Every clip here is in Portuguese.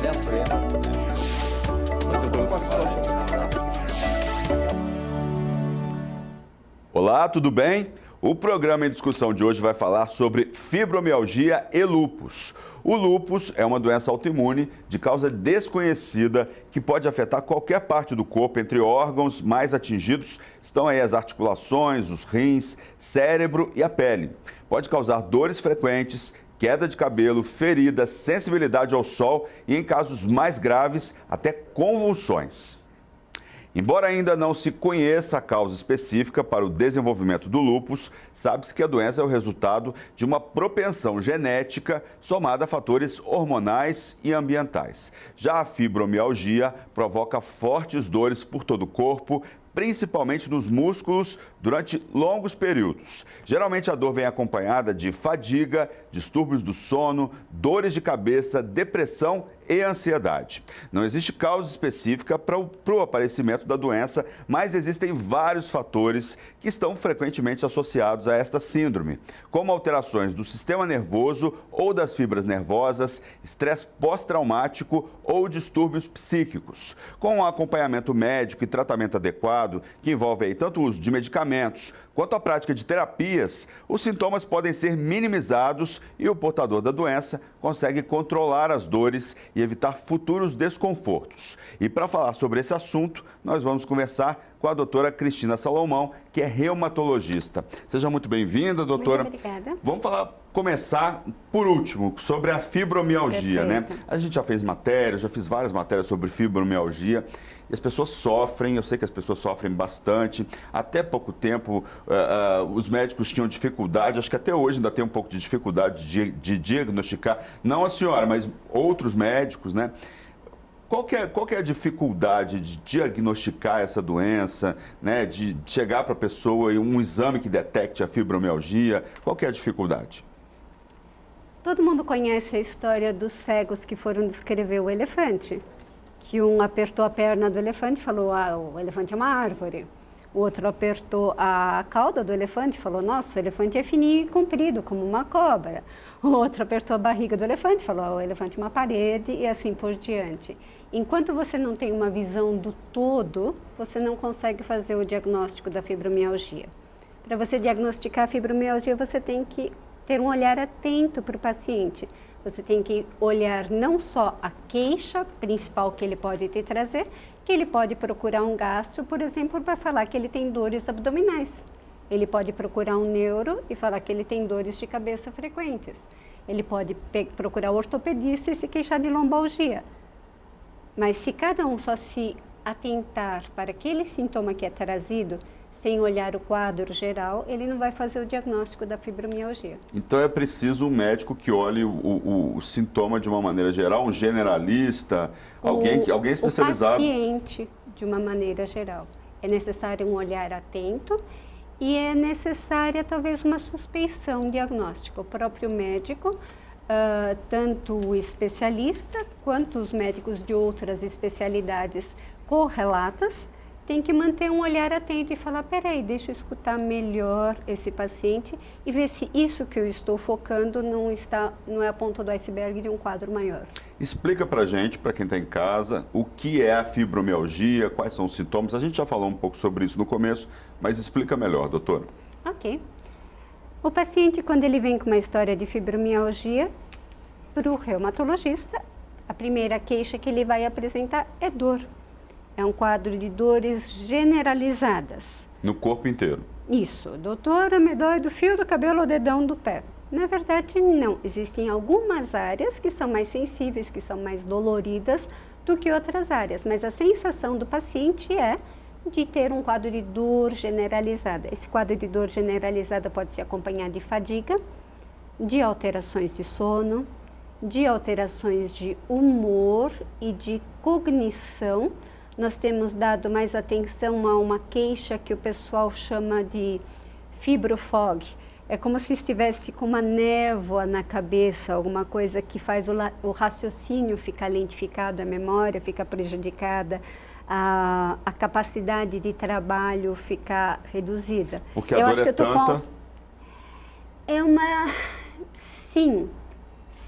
diaframas, né? Muito bom. Olá, tudo bem? O programa em discussão de hoje vai falar sobre fibromialgia e lúpus. O lúpus é uma doença autoimune de causa desconhecida que pode afetar qualquer parte do corpo. Entre órgãos mais atingidos estão aí as articulações, os rins, cérebro e a pele. Pode causar dores frequentes, queda de cabelo, feridas, sensibilidade ao sol e, em casos mais graves, até convulsões. Embora ainda não se conheça a causa específica para o desenvolvimento do lúpus, sabe-se que a doença é o resultado de uma propensão genética somada a fatores hormonais e ambientais. Já a fibromialgia provoca fortes dores por todo o corpo, principalmente nos músculos, durante longos períodos. Geralmente a dor vem acompanhada de fadiga, distúrbios do sono, dores de cabeça, depressão e ansiedade. Não existe causa específica para o aparecimento da doença, mas existem vários fatores que estão frequentemente associados a esta síndrome, como alterações do sistema nervoso ou das fibras nervosas, estresse pós-traumático ou distúrbios psíquicos. Com um acompanhamento médico e tratamento adequado, que envolve aí tanto o uso de medicamentos quanto a prática de terapias, os sintomas podem ser minimizados e o portador da doença consegue controlar as dores e evitar futuros desconfortos. E para falar sobre esse assunto, nós vamos conversar com a doutora Cristina Salomão, que é reumatologista. Seja muito bem-vinda, doutora. Muito obrigada. Vamos começar por último, sobre a fibromialgia, né? A gente já fez matéria, já fiz várias matérias sobre fibromialgia. E as pessoas sofrem, eu sei que as pessoas sofrem bastante. Até pouco tempo, os médicos tinham dificuldade, acho que até hoje ainda tem um pouco de dificuldade de diagnosticar, não a senhora, mas outros médicos, né? Qual que é a dificuldade de diagnosticar essa doença, né? De chegar para a pessoa e um exame que detecte a fibromialgia? Qual que é a dificuldade? Todo mundo conhece a história dos cegos que foram descrever o elefante. Que um apertou a perna do elefante e falou, o elefante é uma árvore. O outro apertou a cauda do elefante e falou, nossa, o elefante é fininho e comprido, como uma cobra. O outro apertou a barriga do elefante e falou, o elefante é uma parede e assim por diante. Enquanto você não tem uma visão do todo, você não consegue fazer o diagnóstico da fibromialgia. Para você diagnosticar a fibromialgia, você tem que ter um olhar atento para o paciente. Você tem que olhar não só a queixa principal que ele pode te trazer, que ele pode procurar um gastro, por exemplo, para falar que ele tem dores abdominais. Ele pode procurar um neuro e falar que ele tem dores de cabeça frequentes. Ele pode procurar um ortopedista e se queixar de lombalgia. Mas se cada um só se atentar para aquele sintoma que é trazido, sem olhar o quadro geral, ele não vai fazer o diagnóstico da fibromialgia. Então é preciso um médico que olhe o sintoma de uma maneira geral, um generalista, alguém especializado. O paciente, de uma maneira geral. É necessário um olhar atento e é necessária talvez uma suspeição diagnóstica. O próprio médico, tanto o especialista quanto os médicos de outras especialidades correlatas, tem que manter um olhar atento e falar, peraí, deixa eu escutar melhor esse paciente e ver se isso que eu estou focando não é a ponta do iceberg de um quadro maior. Explica pra gente, para quem está em casa, o que é a fibromialgia, quais são os sintomas. A gente já falou um pouco sobre isso no começo, mas explica melhor, doutora. Ok. O paciente, quando ele vem com uma história de fibromialgia, para o reumatologista, a primeira queixa que ele vai apresentar é dor. É um quadro de dores generalizadas. No corpo inteiro? Isso. Doutora, me dói do fio do cabelo ao dedão do pé. Na verdade, não. Existem algumas áreas que são mais sensíveis, que são mais doloridas do que outras áreas. Mas a sensação do paciente é de ter um quadro de dor generalizada. Esse quadro de dor generalizada pode se acompanhar de fadiga, de alterações de sono, de alterações de humor e de cognição. Nós temos dado mais atenção a uma queixa que o pessoal chama de fibrofog. É como se estivesse com uma névoa na cabeça, alguma coisa que faz o raciocínio ficar lentificado, a memória fica prejudicada, a capacidade de trabalho ficar reduzida. Porque a dor é tanta... É uma... Sim.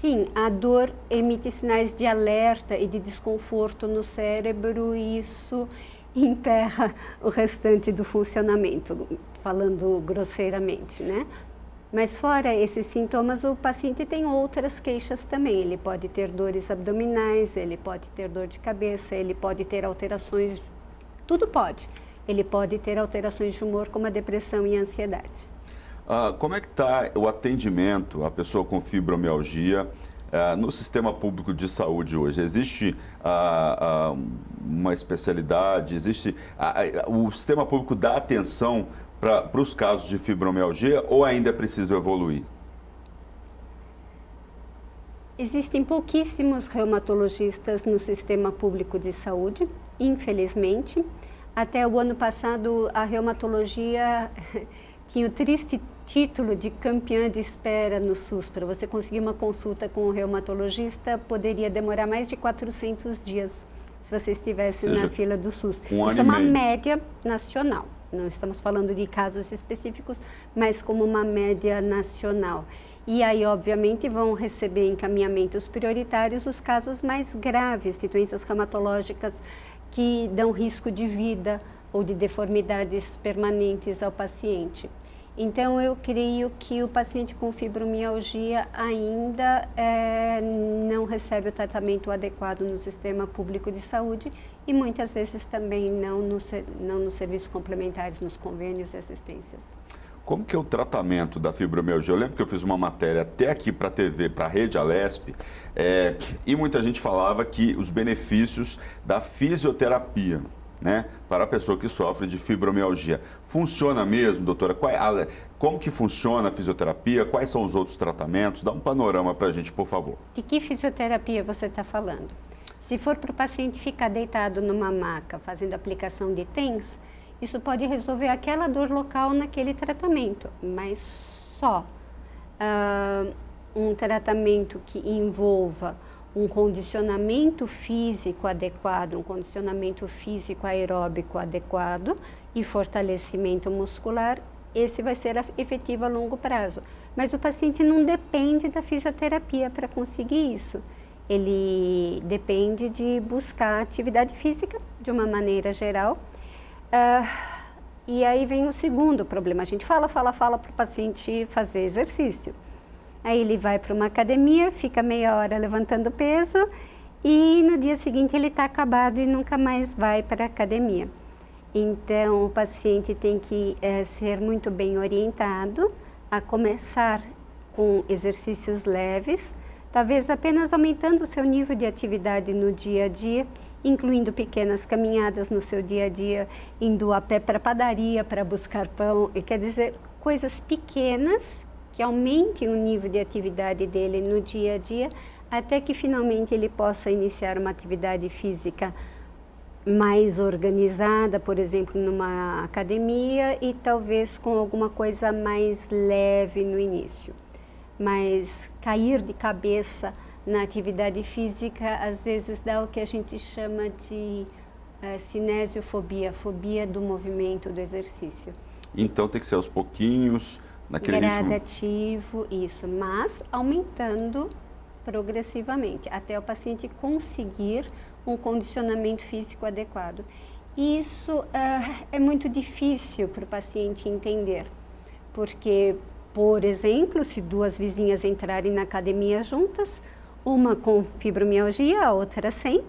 Sim, a dor emite sinais de alerta e de desconforto no cérebro e isso emperra o restante do funcionamento, falando grosseiramente, né? Mas fora esses sintomas, o paciente tem outras queixas também. Ele pode ter dores abdominais, ele pode ter dor de cabeça, ele pode ter alterações, tudo pode. Ele pode ter alterações de humor como a depressão e a ansiedade. Como é que está o atendimento à pessoa com fibromialgia no sistema público de saúde hoje? Existe uma especialidade? O sistema público dá atenção para os casos de fibromialgia ou ainda é preciso evoluir? Existem pouquíssimos reumatologistas no sistema público de saúde, infelizmente. Até o ano passado, a reumatologia tinha o triste título de campeã de espera no SUS. Para você conseguir uma consulta com um reumatologista, poderia demorar mais de 400 dias se você estivesse na fila do SUS. Isso é uma média nacional. Não estamos falando de casos específicos, mas como uma média nacional. E aí, obviamente, vão receber encaminhamentos prioritários os casos mais graves de doenças reumatológicas que dão risco de vida ou de deformidades permanentes ao paciente. Então, eu creio que o paciente com fibromialgia ainda não recebe o tratamento adequado no sistema público de saúde e muitas vezes também não nos serviços complementares, nos convênios e assistências. Como que é o tratamento da fibromialgia? Eu lembro que eu fiz uma matéria até aqui para a TV, para a Rede Alesp, e muita gente falava que os benefícios da fisioterapia, né, para a pessoa que sofre de fibromialgia. Funciona mesmo, doutora? Como que funciona a fisioterapia? Quais são os outros tratamentos? Dá um panorama para a gente, por favor. De que fisioterapia você está falando? Se for para o paciente ficar deitado numa maca fazendo aplicação de TENS, isso pode resolver aquela dor local naquele tratamento, mas só um tratamento que envolva um condicionamento físico adequado, um condicionamento físico aeróbico adequado e fortalecimento muscular, esse vai ser efetivo a longo prazo. Mas o paciente não depende da fisioterapia para conseguir isso. Ele depende de buscar atividade física de uma maneira geral. E aí vem o segundo problema. A gente fala para o paciente fazer exercício. Aí ele vai para uma academia, fica meia hora levantando peso e no dia seguinte ele está acabado e nunca mais vai para a academia. Então, o paciente tem que ser muito bem orientado a começar com exercícios leves, talvez apenas aumentando o seu nível de atividade no dia a dia, incluindo pequenas caminhadas no seu dia a dia, indo a pé para a padaria para buscar pão, e quer dizer, coisas pequenas que aumentem o nível de atividade dele no dia a dia, até que finalmente ele possa iniciar uma atividade física mais organizada, por exemplo, numa academia e talvez com alguma coisa mais leve no início. Mas cair de cabeça na atividade física, às vezes dá o que a gente chama de cinesiofobia, fobia do movimento, do exercício. Então tem que ser aos pouquinhos, naquele gradativo, isso, mas aumentando progressivamente, até o paciente conseguir um condicionamento físico adequado. Isso é muito difícil para o paciente entender, porque, por exemplo, se duas vizinhas entrarem na academia juntas, uma com fibromialgia, a outra sem,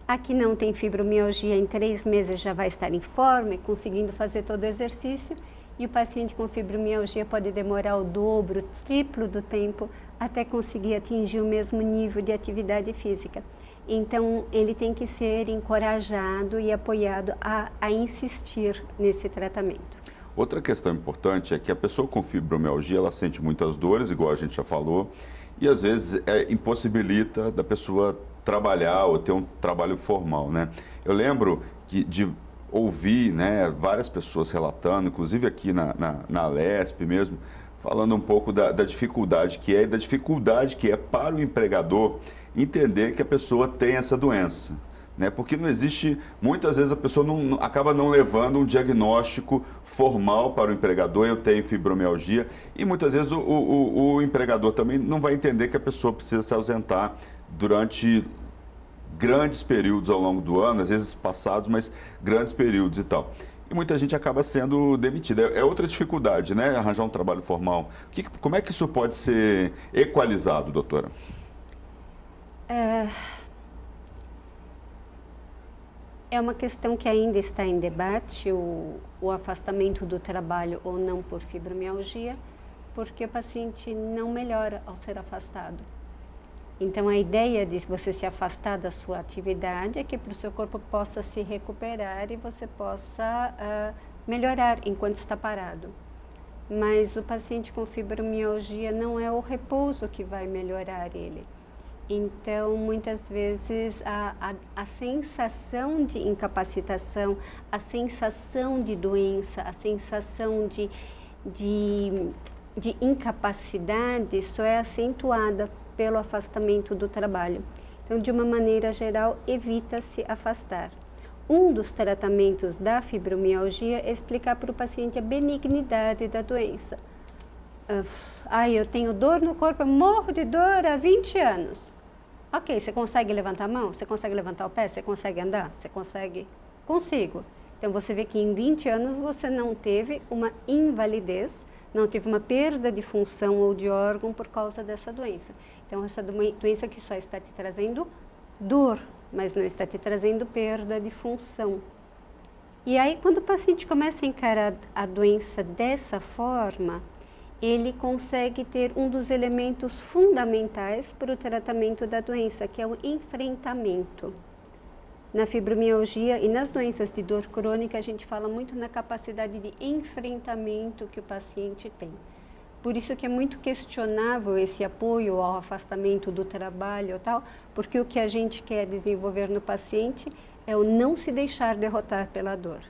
a que não tem fibromialgia em 3 meses já vai estar em forma e conseguindo fazer todo o exercício, e o paciente com fibromialgia pode demorar o dobro, o triplo do tempo até conseguir atingir o mesmo nível de atividade física. Então, ele tem que ser encorajado e apoiado a insistir nesse tratamento. Outra questão importante é que a pessoa com fibromialgia, ela sente muitas dores, igual a gente já falou, e às vezes impossibilita da pessoa trabalhar ou ter um trabalho formal, né? Eu lembro de ouvir, né, várias pessoas relatando, inclusive aqui na Alesp mesmo, falando um pouco da dificuldade que é e da dificuldade que é para o empregador entender que a pessoa tem essa doença. né? Porque não existe, muitas vezes a pessoa acaba não levando um diagnóstico formal para o empregador, eu tenho fibromialgia, e muitas vezes o empregador também não vai entender que a pessoa precisa se ausentar durante grandes períodos ao longo do ano, às vezes passados, mas grandes períodos e tal. E muita gente acaba sendo demitida. É outra dificuldade, né? Arranjar um trabalho formal. Como é que isso pode ser equalizado, doutora? É uma questão que ainda está em debate, o afastamento do trabalho ou não por fibromialgia, porque o paciente não melhora ao ser afastado. Então, a ideia de você se afastar da sua atividade é que para o seu corpo possa se recuperar e você possa melhorar enquanto está parado. Mas o paciente com fibromialgia não é o repouso que vai melhorar ele. Então, muitas vezes, a sensação de incapacitação, a sensação de doença, a sensação de incapacidade só é acentuada pelo afastamento do trabalho. Então, de uma maneira geral, evita-se afastar. Um dos tratamentos da fibromialgia é explicar para o paciente a benignidade da doença. Eu tenho dor no corpo, eu morro de dor há 20 anos. Ok, você consegue levantar a mão? Você consegue levantar o pé? Você consegue andar? Você consegue? Consigo. Então, você vê que em 20 anos você não teve uma invalidez, não teve uma perda de função ou de órgão por causa dessa doença. Então, essa doença que só está te trazendo dor, mas não está te trazendo perda de função. E aí, quando o paciente começa a encarar a doença dessa forma, ele consegue ter um dos elementos fundamentais para o tratamento da doença, que é o enfrentamento. Na fibromialgia e nas doenças de dor crônica, a gente fala muito na capacidade de enfrentamento que o paciente tem. Por isso que é muito questionável esse apoio ao afastamento do trabalho e tal, porque o que a gente quer desenvolver no paciente é o não se deixar derrotar pela dor.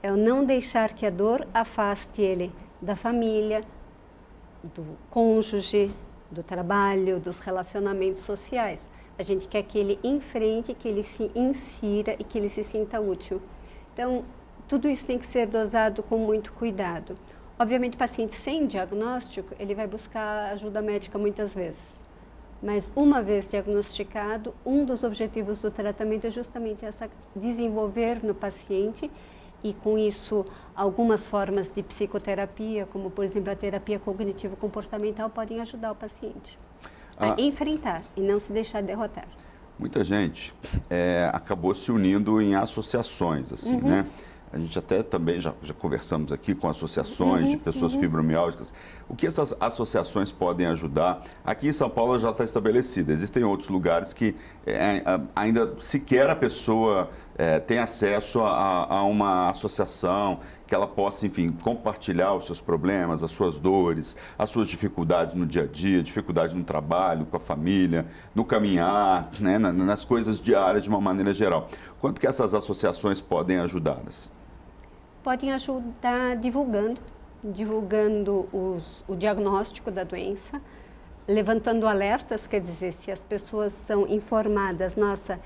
É o não deixar que a dor afaste ele da família, do cônjuge, do trabalho, dos relacionamentos sociais. A gente quer que ele enfrente, que ele se insira e que ele se sinta útil. Então, tudo isso tem que ser dosado com muito cuidado. Obviamente, o paciente sem diagnóstico, ele vai buscar ajuda médica muitas vezes. Mas, uma vez diagnosticado, um dos objetivos do tratamento é justamente desenvolver no paciente e, com isso, algumas formas de psicoterapia, como, por exemplo, a terapia cognitivo-comportamental, podem ajudar o paciente a enfrentar e não se deixar derrotar. Muita gente acabou se unindo em associações, assim, né? A gente até também já conversamos aqui com associações de pessoas fibromialgicas. O que essas associações podem ajudar? Aqui em São Paulo já está estabelecida. Existem outros lugares que ainda sequer a pessoa tem acesso a uma associação que ela possa, enfim, compartilhar os seus problemas, as suas dores, as suas dificuldades no dia a dia, dificuldades no trabalho, com a família, no caminhar, né, nas coisas diárias de uma maneira geral. Quanto que essas associações podem ajudar-nas? Podem ajudar divulgando o diagnóstico da doença, levantando alertas, quer dizer, se as pessoas são informadas, nossa,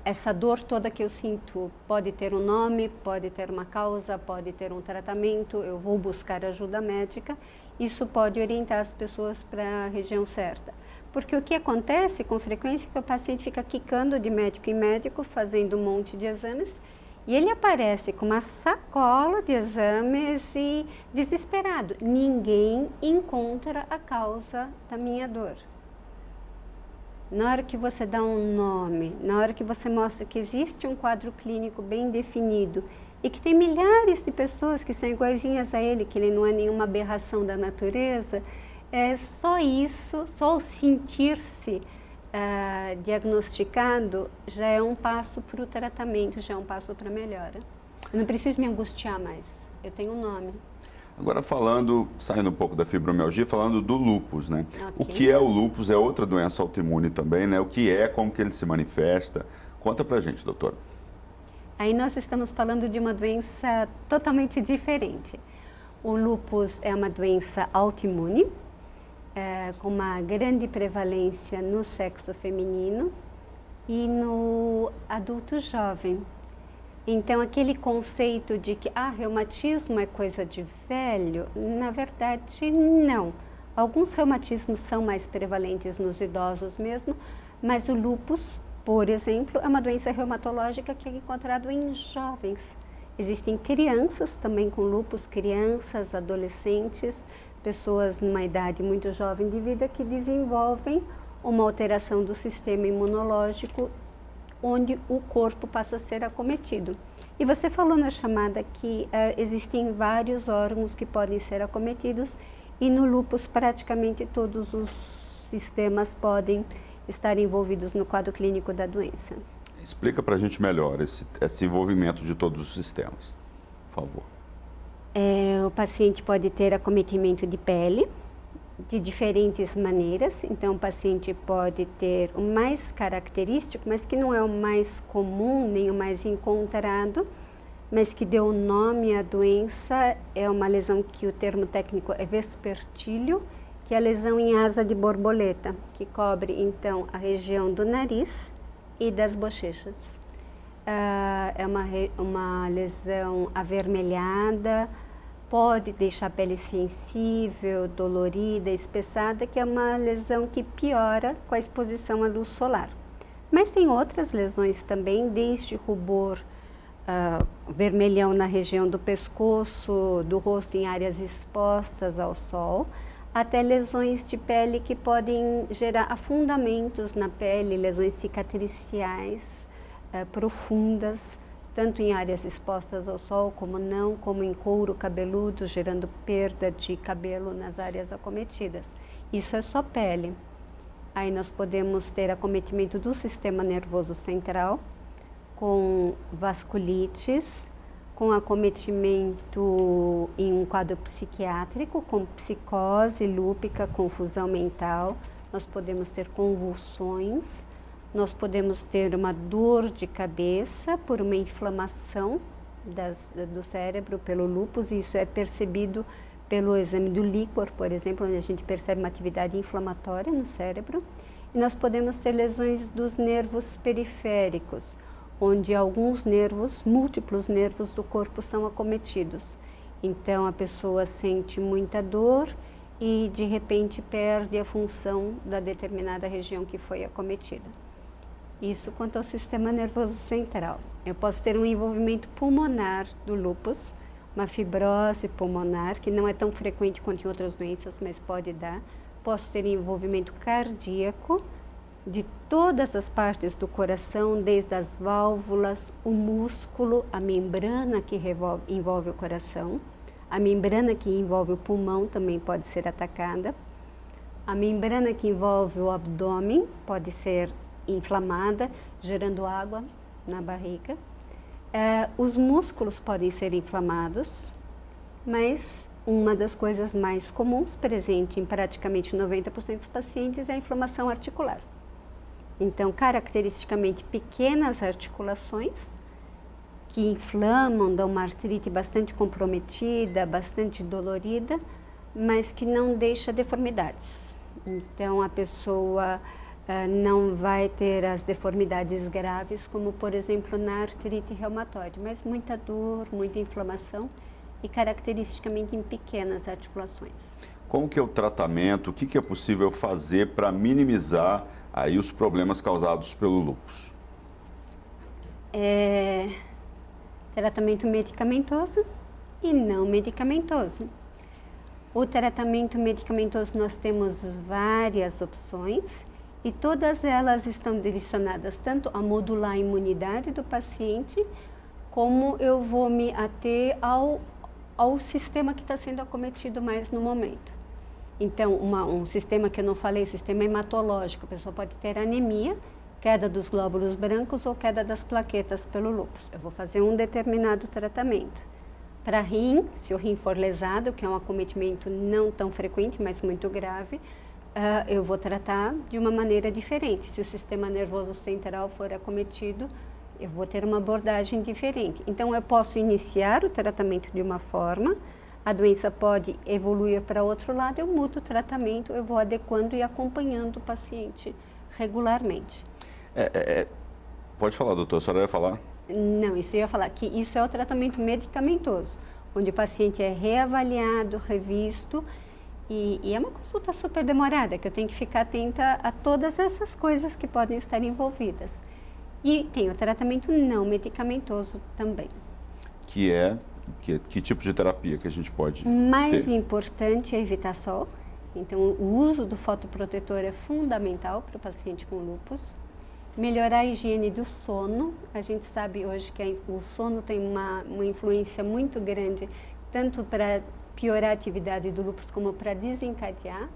essa dor toda que eu sinto pode ter um nome, pode ter uma causa, pode ter um tratamento, eu vou buscar ajuda médica, isso pode orientar as pessoas para a região certa. Porque o que acontece com frequência é que o paciente fica quicando de médico em médico, fazendo um monte de exames, e ele aparece com uma sacola de exames e desesperado. Ninguém encontra a causa da minha dor. Na hora que você dá um nome, na hora que você mostra que existe um quadro clínico bem definido e que tem milhares de pessoas que são iguaizinhas a ele, que ele não é nenhuma aberração da natureza, só isso, só o sentir-se diagnosticado já é um passo para o tratamento, já é um passo para a melhora. Eu não preciso me angustiar mais, eu tenho um nome. Agora saindo um pouco da fibromialgia, falando do lúpus, né? Okay. O que é o lúpus? É outra doença autoimune também, né? O que é, como que ele se manifesta? Conta pra gente, doutora. Aí nós estamos falando de uma doença totalmente diferente. O lúpus é uma doença autoimune, com uma grande prevalência no sexo feminino, e no adulto jovem. Então, aquele conceito de que reumatismo é coisa de velho, na verdade, não. Alguns reumatismos são mais prevalentes nos idosos mesmo, mas o lúpus, por exemplo, é uma doença reumatológica que é encontrada em jovens. Existem crianças também com lúpus, crianças, adolescentes, pessoas numa idade muito jovem de vida que desenvolvem uma alteração do sistema imunológico onde o corpo passa a ser acometido. E você falou na chamada que existem vários órgãos que podem ser acometidos e no lúpus praticamente todos os sistemas podem estar envolvidos no quadro clínico da doença. Explica para a gente melhor esse envolvimento de todos os sistemas, por favor. O paciente pode ter acometimento de pele de diferentes maneiras. Então, o paciente pode ter o mais característico, mas que não é o mais comum, nem o mais encontrado, mas que deu nome à doença, é uma lesão que o termo técnico é vespertílio, que é a lesão em asa de borboleta, que cobre, então, a região do nariz e das bochechas. É uma lesão avermelhada, pode deixar a pele sensível, dolorida, espessada, que é uma lesão que piora com a exposição à luz solar. Mas tem outras lesões também, desde rubor vermelhão na região do pescoço, do rosto em áreas expostas ao sol, até lesões de pele que podem gerar afundamentos na pele, lesões cicatriciais profundas, tanto em áreas expostas ao sol como não, como em couro cabeludo, gerando perda de cabelo nas áreas acometidas. Isso é só pele. Aí nós podemos ter acometimento do sistema nervoso central, com vasculites, com acometimento em um quadro psiquiátrico, com psicose lúpica, confusão mental. Nós podemos ter convulsões. Nós podemos ter uma dor de cabeça por uma inflamação do cérebro pelo lúpus, e isso é percebido pelo exame do líquor, por exemplo, onde a gente percebe uma atividade inflamatória no cérebro. E nós podemos ter lesões dos nervos periféricos, onde alguns nervos, múltiplos nervos do corpo são acometidos. Então, a pessoa sente muita dor e, de repente, perde a função da determinada região que foi acometida. Isso quanto ao sistema nervoso central. Eu posso ter um envolvimento pulmonar do lúpus, uma fibrose pulmonar, que não é tão frequente quanto em outras doenças, mas pode dar. Posso ter envolvimento cardíaco de todas as partes do coração, desde as válvulas, o músculo, a membrana que envolve o coração, a membrana que envolve o pulmão também pode ser atacada, a membrana que envolve o abdômen pode ser inflamada, gerando água na barriga. Os músculos podem ser inflamados, mas uma das coisas mais comuns, presente em praticamente 90% dos pacientes, é a inflamação articular. Então, caracteristicamente, pequenas articulações que inflamam, dão uma artrite bastante comprometida, bastante dolorida, mas que não deixa deformidades. Então, a pessoa não vai ter as deformidades graves, como, por exemplo, na artrite reumatoide, mas muita dor, muita inflamação e caracteristicamente em pequenas articulações. Como que é o tratamento? O que é possível fazer para minimizar aí os problemas causados pelo lúpus? Tratamento medicamentoso e não medicamentoso. O tratamento medicamentoso, nós temos várias opções e todas elas estão direcionadas tanto a modular a imunidade do paciente, como eu vou me ater ao sistema que está sendo acometido mais no momento. Então, um sistema que eu não falei, sistema hematológico, a pessoa pode ter anemia, queda dos glóbulos brancos ou queda das plaquetas pelo lúpus. Eu vou fazer um determinado tratamento. Para rim, se o rim for lesado, que é um acometimento não tão frequente, mas muito grave, eu vou tratar de uma maneira diferente. Se o sistema nervoso central for acometido, eu vou ter uma abordagem diferente. Então, eu posso iniciar o tratamento de uma forma, a doença pode evoluir para outro lado, eu mudo o tratamento, eu vou adequando e acompanhando o paciente regularmente. Pode falar, doutor, a senhora ia falar? Não, isso eu ia falar que isso é o tratamento medicamentoso, onde o paciente é reavaliado, revisto, e é uma consulta super demorada, que eu tenho que ficar atenta a todas essas coisas que podem estar envolvidas. E tem o tratamento não medicamentoso também. Que tipo de terapia que a gente pode Mais ter? importante é evitar sol. Então, o uso do fotoprotetor é fundamental para o paciente com lúpus. Melhorar a higiene do sono. A gente sabe hoje que o sono tem uma influência muito grande, tanto para piorar a atividade do lúpus como para desencadear.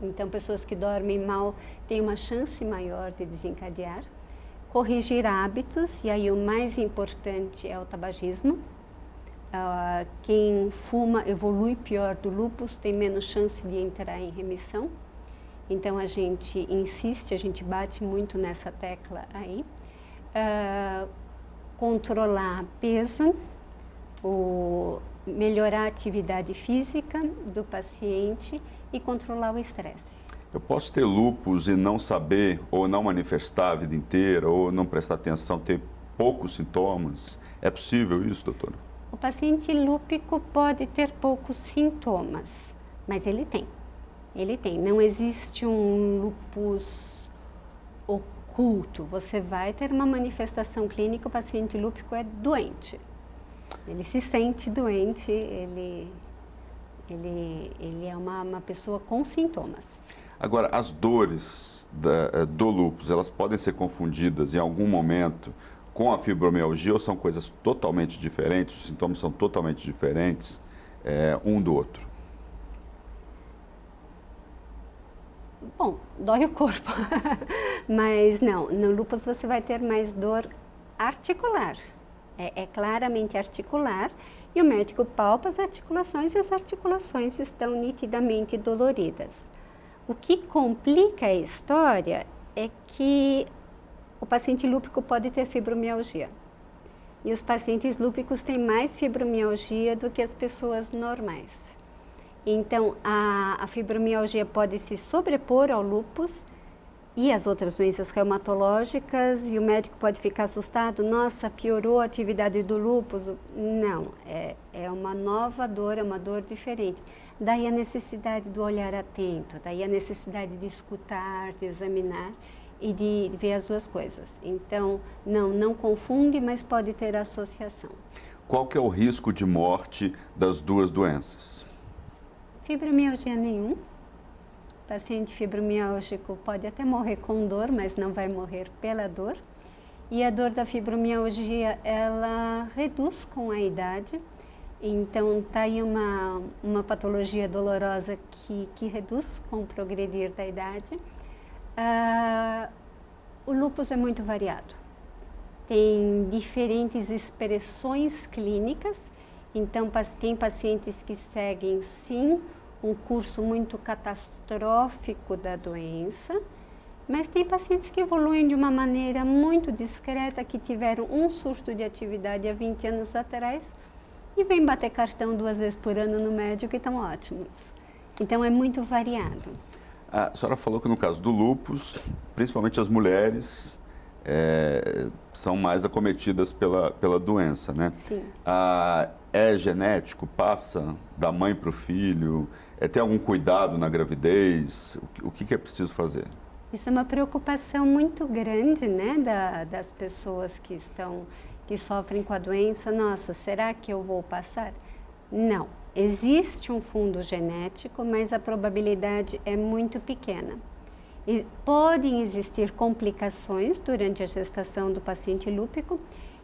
Então, pessoas que dormem mal têm uma chance maior de desencadear. Corrigir hábitos, e aí o mais importante é o tabagismo. Quem fuma evolui pior do lúpus, tem menos chance de entrar em remissão. Então a gente insiste, a gente bate muito nessa tecla aí. Controlar peso, melhorar a atividade física do paciente e controlar o estresse. Eu posso ter lúpus e não saber, ou não manifestar a vida inteira, ou não prestar atenção, ter poucos sintomas? É possível isso, doutora? O paciente lúpico pode ter poucos sintomas, mas ele tem. Ele tem. Não existe um lúpus oculto. Você vai ter uma manifestação clínica, o paciente lúpico é doente. Ele se sente doente, ele é uma pessoa com sintomas. Agora, as dores do lúpus, elas podem ser confundidas em algum momento com a fibromialgia ou são coisas totalmente diferentes, os sintomas são totalmente diferentes um do outro? Bom, dói o corpo, mas não, no lúpus você vai ter mais dor articular, é claramente articular, e o médico palpa as articulações e as articulações estão nitidamente doloridas. O que complica a história é que o paciente lúpico pode ter fibromialgia. E os pacientes lúpicos têm mais fibromialgia do que as pessoas normais. Então, a fibromialgia pode se sobrepor ao lúpus e às outras doenças reumatológicas, e o médico pode ficar assustado, nossa, piorou a atividade do lúpus. Não, é uma nova dor, é uma dor diferente. Daí a necessidade do olhar atento, daí a necessidade de escutar, de examinar e de ver as duas coisas. Então, não confunde, mas pode ter associação. Qual que é o risco de morte das duas doenças? Fibromialgia nenhum. O paciente fibromialgico pode até morrer com dor, mas não vai morrer pela dor. E a dor da fibromialgia, ela reduz com a idade. Então, está aí uma patologia dolorosa que reduz com o progredir da idade. O lúpus é muito variado. Tem diferentes expressões clínicas. Então, tem pacientes que seguem, sim, um curso muito catastrófico da doença, mas tem pacientes que evoluem de uma maneira muito discreta, que tiveram um surto de atividade há 20 anos atrás e vêm bater cartão 2 vezes por ano no médico e estão ótimos. Então, é muito variado. A senhora falou que no caso do lúpus, principalmente as mulheres são mais acometidas pela doença, né? Sim. É genético? Passa da mãe para o filho? Tem algum cuidado na gravidez? O que é preciso fazer? Isso é uma preocupação muito grande, né, das pessoas que sofrem com a doença. Nossa, será que eu vou passar? Não. Existe um fundo genético, mas a probabilidade é muito pequena. E podem existir complicações durante a gestação do paciente lúpico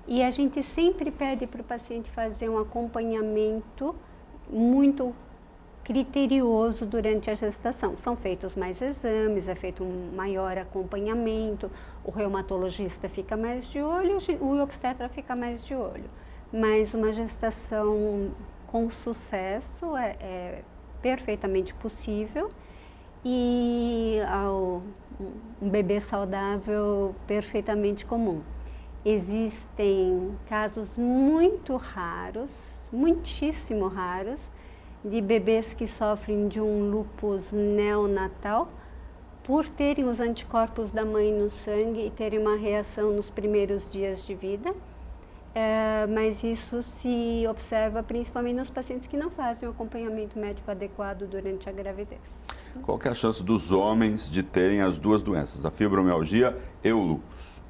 e a gente sempre pede para o paciente fazer um acompanhamento muito criterioso durante a gestação. São feitos mais exames, é feito um maior acompanhamento, o reumatologista fica mais de olho, o obstetra fica mais de olho. Mas uma gestação com sucesso é perfeitamente possível e um bebê saudável perfeitamente comum. Existem casos muito raros, muitíssimo raros, de bebês que sofrem de um lúpus neonatal por terem os anticorpos da mãe no sangue e terem uma reação nos primeiros dias de vida. Mas isso se observa principalmente nos pacientes que não fazem o acompanhamento médico adequado durante a gravidez. Qual que é a chance dos homens de terem as duas doenças, a fibromialgia e o lúpus?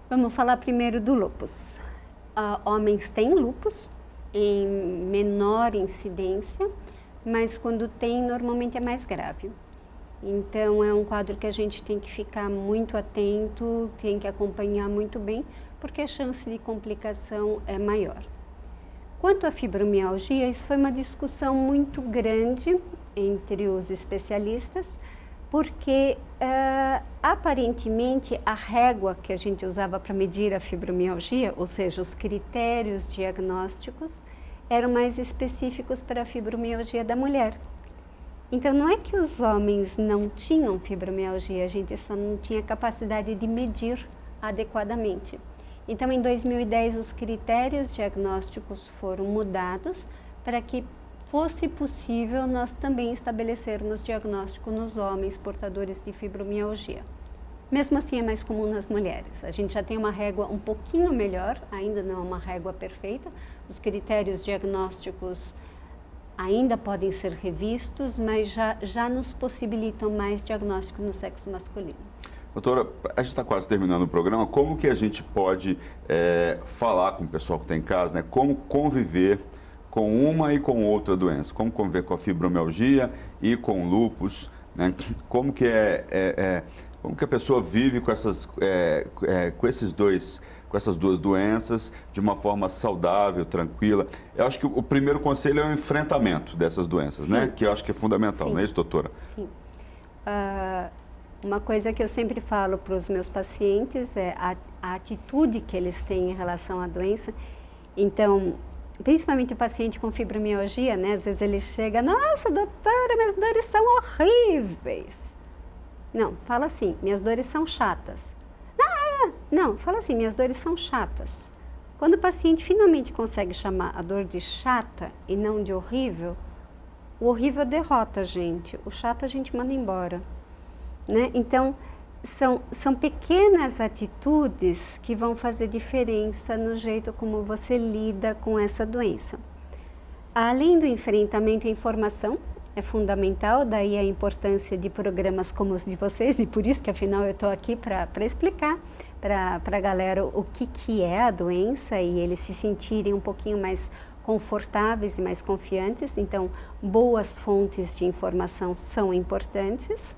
Vamos falar primeiro do lúpus. Homens têm lúpus em menor incidência, mas quando tem, normalmente é mais grave. Então, é um quadro que a gente tem que ficar muito atento, tem que acompanhar muito bem, porque a chance de complicação é maior. Quanto à fibromialgia, isso foi uma discussão muito grande entre os especialistas, porque aparentemente a régua que a gente usava para medir a fibromialgia, ou seja, os critérios diagnósticos, eram mais específicos para a fibromialgia da mulher. Então, não é que os homens não tinham fibromialgia, a gente só não tinha capacidade de medir adequadamente. Então, em 2010, os critérios diagnósticos foram mudados para que fosse possível nós também estabelecermos diagnóstico nos homens portadores de fibromialgia. Mesmo assim, é mais comum nas mulheres. A gente já tem uma régua um pouquinho melhor, ainda não é uma régua perfeita. Os critérios diagnósticos ainda podem ser revistos, mas já nos possibilitam mais diagnóstico no sexo masculino. Doutora, a gente está quase terminando o programa. Como que a gente pode falar com o pessoal que está em casa, né? Como conviver com uma e com outra doença? Como conviver com a fibromialgia e com o lúpus, né? Como que como que a pessoa vive com essas duas doenças de uma forma saudável, tranquila? Eu acho que o primeiro conselho é o enfrentamento dessas doenças, né? Que eu acho que é fundamental, não é isso, doutora? Sim. Uma coisa que eu sempre falo para os meus pacientes é a atitude que eles têm em relação à doença. Então, principalmente o paciente com fibromialgia, né? Às vezes ele chega, nossa, doutora, minhas dores são horríveis. Não, fala assim, minhas dores são chatas. Não, fala assim, minhas dores são chatas. Quando o paciente finalmente consegue chamar a dor de chata e não de horrível, o horrível derrota a gente, o chato a gente manda embora, né? Então, são pequenas atitudes que vão fazer diferença no jeito como você lida com essa doença. Além do enfrentamento, a informação é fundamental, daí a importância de programas como os de vocês, e por isso que afinal eu estou aqui para explicar para a galera o que é a doença e eles se sentirem um pouquinho mais confortáveis e mais confiantes. Então, boas fontes de informação são importantes.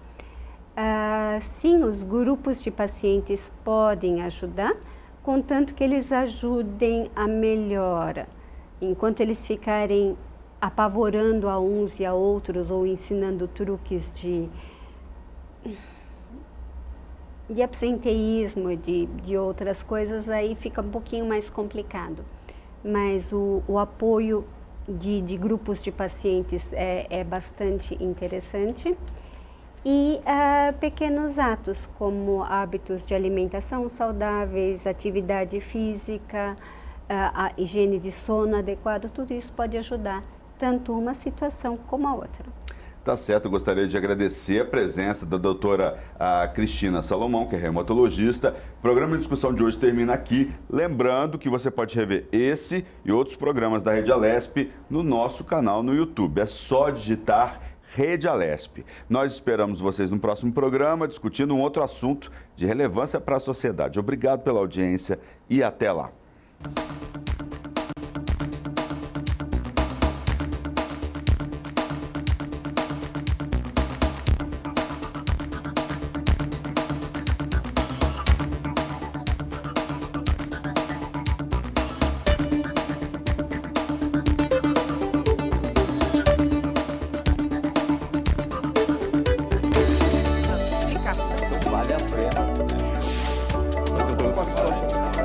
Sim, os grupos de pacientes podem ajudar, contanto que eles ajudem a melhora. Enquanto eles ficarem apavorando a uns e a outros ou ensinando truques de absenteísmo e de outras coisas, aí fica um pouquinho mais complicado. Mas o apoio de grupos de pacientes é bastante interessante. E pequenos atos como hábitos de alimentação saudáveis, atividade física, a higiene de sono adequado, tudo isso pode ajudar tanto uma situação como a outra. Tá certo, eu gostaria de agradecer a presença da doutora Cristina Salomão, que é reumatologista. O programa de discussão de hoje termina aqui. Lembrando que você pode rever esse e outros programas da Rede Alesp no nosso canal no YouTube. É só digitar Rede Alesp. Nós esperamos vocês no próximo programa, discutindo um outro assunto de relevância para a sociedade. Obrigado pela audiência e até lá. Vale a pena. Muito bom com a situação.